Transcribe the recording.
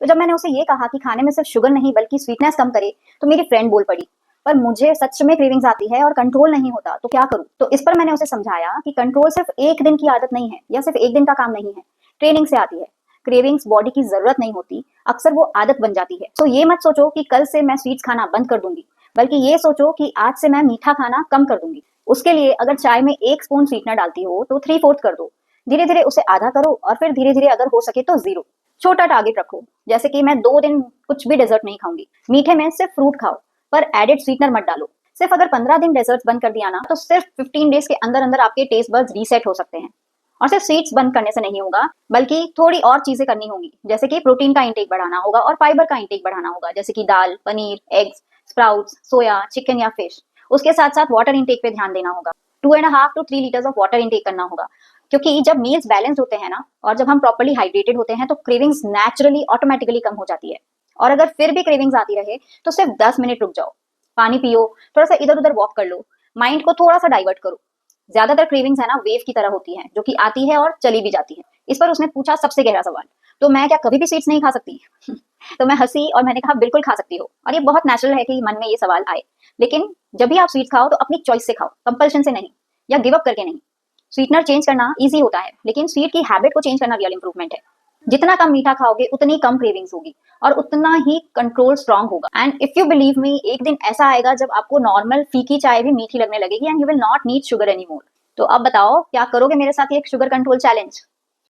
तो जब मैंने उसे ये कहा कि खाने में सिर्फ शुगर नहीं बल्कि स्वीटनेस कम करे, तो मेरी फ्रेंड बोल पड़ी, पर मुझे सच में क्रेविंग्स आती है और कंट्रोल नहीं होता, तो क्या करूं? तो इस पर मैंने उसे समझाया कि कंट्रोल सिर्फ एक दिन की आदत नहीं है या सिर्फ एक दिन का काम नहीं है, ट्रेनिंग से आती है। क्रेविंग्स बॉडी की जरूरत नहीं होती, अक्सर वो आदत बन जाती है। तो ये मत सोचो कि कल से मैं स्वीट्स खाना बंद कर दूंगी, बल्कि ये सोचो कि आज से मैं मीठा खाना कम कर दूंगी। उसके लिए अगर चाय में 1 स्पून स्वीटनर डालती हो तो 3/4 कर दो, धीरे धीरे उसे आधा करो और फिर धीरे धीरे अगर हो सके तो 0। छोटा टारगेट रखो, जैसे कि मैं 2 दिन कुछ भी डेजर्ट नहीं खाऊंगी, मीठे में सिर्फ फ्रूट खाओ, पर एडेड स्वीटनर मत डालो। सिर्फ अगर 15 दिन डेजर्ट्स बंद कर दिया ना, तो सिर्फ 15 डेज के अंदर अंदर आपके टेस्ट बड्स रीसेट हो सकते हैं। और सिर्फ स्वीट्स बंद करने से नहीं होगा, बल्कि थोड़ी और चीजें करनी होंगी, जैसे कि प्रोटीन का इंटेक बढ़ाना होगा और फाइबर का इंटेक बढ़ाना होगा, जैसे कि दाल, पनीर, एग्स, स्प्राउट्स, सोया, चिकन या फिश। उसके साथ साथ वाटर इंटेक पे ध्यान देना होगा, 2.5 to 3 litres of water intake करना होगा। क्योंकि जब मील्स बैलेंस होते हैं ना, और जब हम प्रॉपर्ली हाइड्रेटेड होते हैं, तो क्रेविंग्स नेचुरली ऑटोमेटिकली कम हो जाती है। और अगर फिर भी क्रेविंग्स आती रहे, तो सिर्फ 10 मिनट रुक जाओ, पानी पियो, थोड़ा सा इधर उधर वॉक कर लो, माइंड को थोड़ा सा डाइवर्ट करो। ज्यादातर क्रेविंग्स है ना वेव की तरह होती हैं, जो कि आती है और चली भी जाती है। इस पर उसने पूछा सबसे गहरा सवाल, तो मैं क्या कभी भी स्वीट्स नहीं खा सकती? तो मैं हंसी और मैंने कहा बिल्कुल खा सकती हो, और ये बहुत नेचुरल है कि मन में ये सवाल आए। लेकिन जब भी आप स्वीट्स खाओ तो अपनी चॉइस से खाओ, कंपल्शन से नहीं, या गिव अप करके नहीं। स्वीटनर चेंज करना इजी होता है, लेकिन स्वीट की हैबिट को चेंज करना रियल इंप्रूवमेंट है। जितना कम मीठा खाओगे उतनी कम क्रेविंग्स होगी, और उतना ही कंट्रोल स्ट्रांग होगा। And if you believe me, एक दिन ऐसा आएगा जब आपको नॉर्मल फीकी चाय भी मीठी लगने लगेगी, and you will not need sugar any more. तो अब बताओ, क्या करोगे मेरे साथ ये शुगर कंट्रोल चैलेंज?